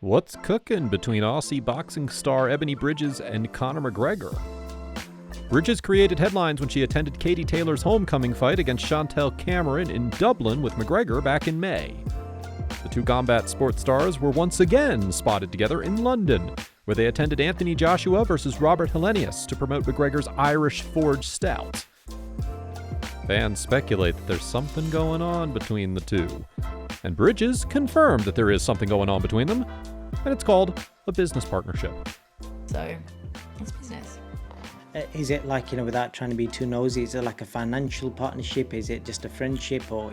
What's cooking between Aussie boxing star Ebanie Bridges and Conor McGregor? Bridges created headlines when she attended Katie Taylor's homecoming fight against Chantelle Cameron in Dublin with McGregor back in May. The two combat sports stars were once again spotted together in London, where they attended Anthony Joshua versus Robert Helenius to promote McGregor's Irish forged Stout. Fans speculate that there's something going on between the two, and Bridges confirmed that there is something going on between them, and it's called a business partnership. So, it's business. Is it like, without trying to be too nosy, is it like a financial partnership? Is it just a friendship or,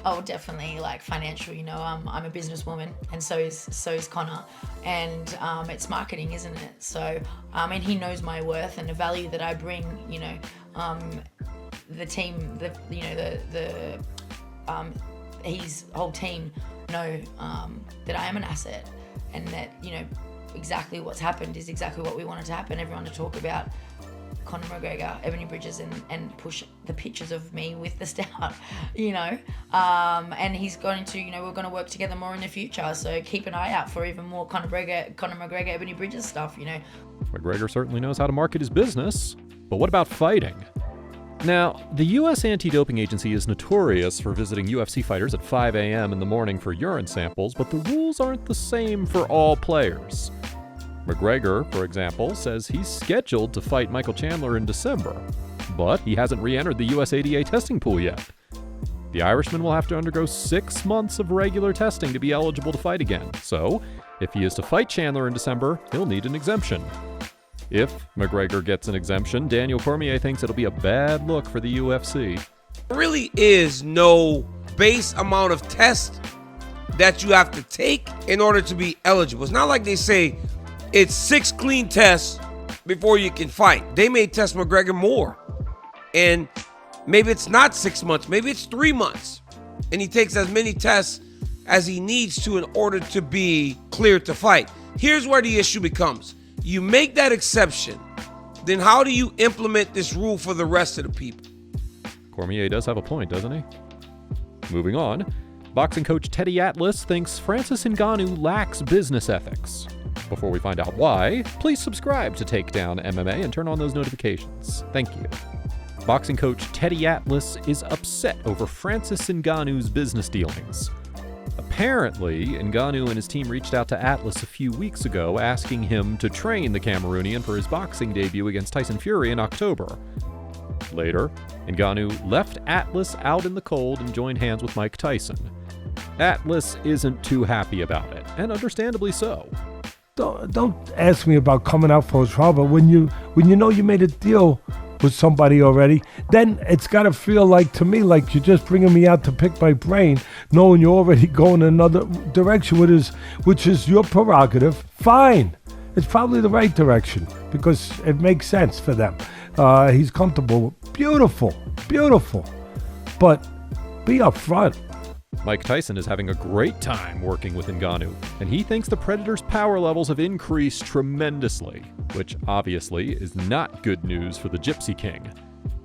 Oh, definitely like financial, I'm a businesswoman and so is Conor, and it's marketing, isn't it? So, he knows my worth and the value that I bring, the team, his whole team know that I am an asset, and that, exactly what's happened is exactly what we wanted to happen. Everyone to talk about Conor McGregor, Ebanie Bridges, and push the pictures of me with the Stout, and he's going to, we're going to work together more in the future. So keep an eye out for even more Conor McGregor, Ebanie Bridges stuff, McGregor certainly knows how to market his business, but what about fighting? Now, the U.S. Anti-Doping Agency is notorious for visiting UFC fighters at 5 a.m. in the morning for urine samples, but the rules aren't the same for all players. McGregor, for example, says he's scheduled to fight Michael Chandler in December, but he hasn't re-entered the USADA testing pool yet. The Irishman will have to undergo 6 months of regular testing to be eligible to fight again, so if he is to fight Chandler in December, he'll need an exemption. If McGregor gets an exemption, Daniel Cormier thinks it'll be a bad look for the UFC. There really is no base amount of tests that you have to take in order to be eligible. It's not like they say it's 6 clean tests before you can fight. They may test McGregor more. And maybe it's not 6 months, maybe it's 3 months. And he takes as many tests as he needs to in order to be cleared to fight. Here's where the issue becomes. You make that exception, then how do you implement this rule for the rest of the people? Cormier does have a point, doesn't he? Moving on, boxing coach Teddy Atlas thinks Francis Ngannou lacks business ethics. Before we find out why, please subscribe to Takedown MMA and turn on those notifications. Thank you. Boxing coach Teddy Atlas is upset over Francis Ngannou's business dealings. Apparently, Ngannou and his team reached out to Atlas a few weeks ago asking him to train the Cameroonian for his boxing debut against Tyson Fury in October. Later, Ngannou left Atlas out in the cold and joined hands with Mike Tyson. Atlas isn't too happy about it, and understandably so. Don't ask me about coming out for a trial, but when you know you made a deal with somebody already, then it's got to feel like, to me, like you're just bringing me out to pick my brain, knowing you're already going another direction, which is your prerogative. Fine. It's probably the right direction because it makes sense for them. He's comfortable. Beautiful. But be upfront. Mike Tyson is having a great time working with Ngannou, and he thinks the Predator's power levels have increased tremendously, which obviously is not good news for the Gypsy King.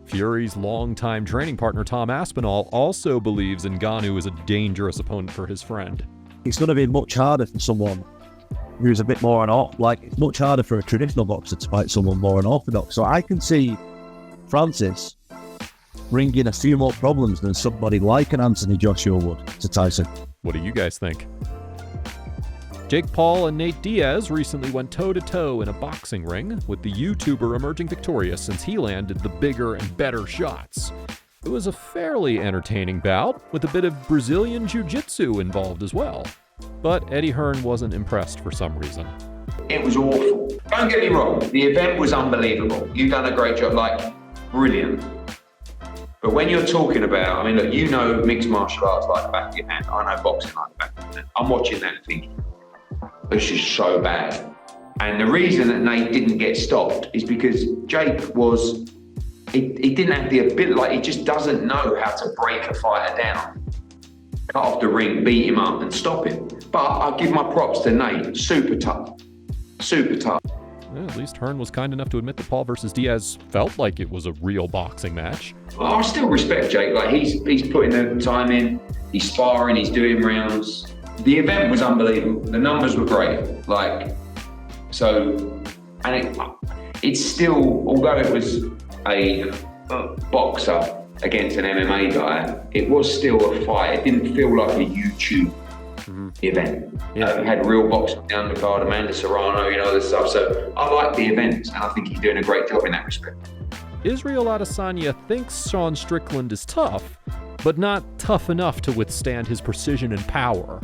Fury's longtime training partner Tom Aspinall also believes Ngannou is a dangerous opponent for his friend. It's going to be much harder for someone who's a bit more it's much harder for a traditional boxer to fight someone more unorthodox. So I can see Francis bringing a few more problems than somebody like an Anthony Joshua would to Tyson. What do you guys think? Jake Paul and Nate Diaz recently went toe-to-toe in a boxing ring, with the YouTuber emerging victorious since he landed the bigger and better shots. It was a fairly entertaining bout, with a bit of Brazilian jiu-jitsu involved as well. But Eddie Hearn wasn't impressed for some reason. It was awful. Don't get me wrong, the event was unbelievable. You've done a great job, brilliant. But when you're talking about, look, mixed martial arts like the back of your hand. I know boxing like the back of your hand. I'm watching that thinking, this is so bad. And the reason that Nate didn't get stopped is because Jake he didn't have the ability, he just doesn't know how to break a fighter down. Cut off the ring, beat him up and stop him. But I give my props to Nate, super tough. At least Hearn was kind enough to admit that Paul versus Diaz felt like it was a real boxing match. Well, I still respect Jake. He's putting the time in. He's sparring. He's doing rounds. the event was unbelievable. The numbers were great. Like, so, and it's still, although it was a boxer against an MMA guy, it was still a fight. It didn't feel like a YouTube event. It had real boxing on the undercard, Amanda Serrano, you know, this stuff. So I like the events, and I think he's doing a great job in that respect. Israel Adesanya thinks Sean Strickland is tough, but not tough enough to withstand his precision and power.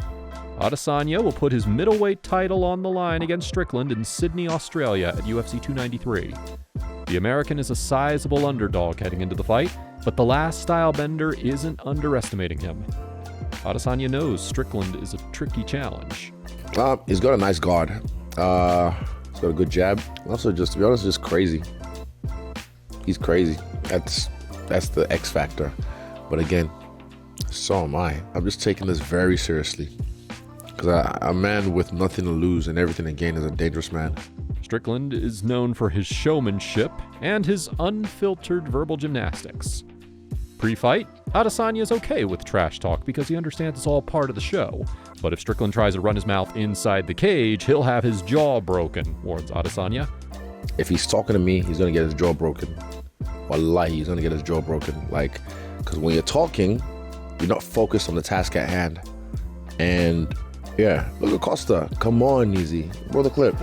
Adesanya will put his middleweight title on the line against Strickland in Sydney, Australia at UFC 293. The American is a sizable underdog heading into the fight, but the last stylebender isn't underestimating him. Adesanya knows Strickland is a tricky challenge. He's got a nice guard. He's got a good jab. Also, just to be honest, just crazy. He's crazy. That's the X factor. But again, so am I. I'm just taking this very seriously. Because a man with nothing to lose and everything to gain is a dangerous man. Strickland is known for his showmanship and his unfiltered verbal gymnastics. Pre-fight, Adesanya is okay with trash talk because he understands it's all part of the show. But if Strickland tries to run his mouth inside the cage, he'll have his jaw broken, warns Adesanya. If he's talking to me, he's going to get his jaw broken. Wallahi, he's going to get his jaw broken. Like, because when you're talking, you're not focused on the task at hand. And yeah, look at Costa. Come on, Easy. Roll the clip.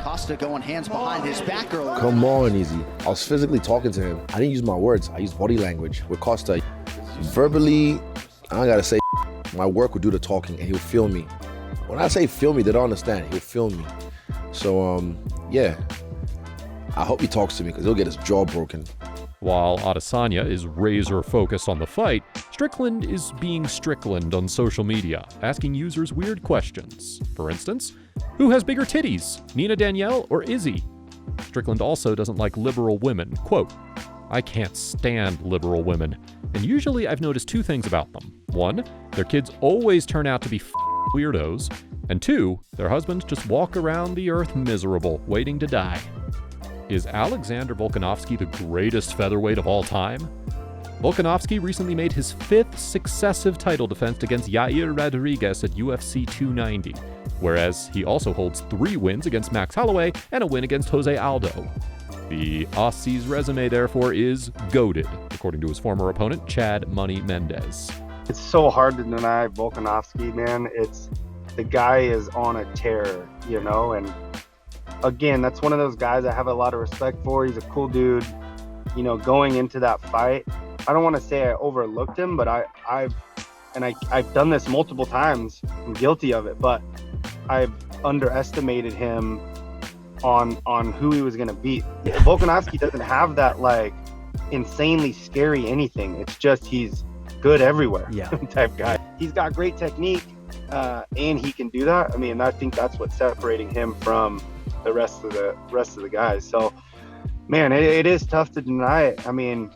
Costa going hands behind his back earlier. Come on, Easy. I was physically talking to him. I didn't use my words. I used body language. With Costa, verbally, I don't gotta say, my work would do the talking and he'll feel me. When I say feel me, they don't understand. He'll feel me. So, yeah. I hope he talks to me because he'll get his jaw broken. While Adesanya is razor-focused on the fight, Strickland is being Strickland on social media, asking users weird questions. For instance, who has bigger titties, Nina Danielle or Izzy? Strickland also doesn't like liberal women. Quote, I can't stand liberal women, and usually I've noticed two things about them. One, their kids always turn out to be weirdos, and two, their husbands just walk around the earth miserable, waiting to die. Is Alexander Volkanovski the greatest featherweight of all time? Volkanovski recently made his 5th successive title defense against Yair Rodriguez at UFC 290, whereas he also holds 3 wins against Max Holloway and a win against Jose Aldo. The Aussie's resume, therefore, is goated, according to his former opponent, Chad Money Mendez. It's so hard to deny Volkanovski, man. The guy is on a tear, you know, and again, that's one of those guys I have a lot of respect for. He's a cool dude, you know, going into that fight. I don't want to say I overlooked him, but I've done this multiple times. I'm guilty of it, but I've underestimated him on who he was going to beat. Volkanovski doesn't have that like insanely scary anything. It's just he's good everywhere type guy. He's got great technique and he can do that. I mean, I think that's what's separating him from the rest of the guys. So, man, it is tough to deny it. I mean,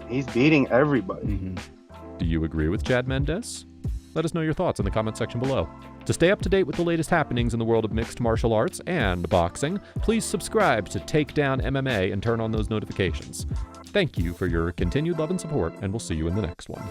he's beating everybody. Mm-hmm. Do you agree with Chad Mendez? Let us know your thoughts in the comment section below. To stay up to date with the latest happenings in the world of mixed martial arts and boxing, please subscribe to Takedown MMA and turn on those notifications. Thank you for your continued love and support, and we'll see you in the next one.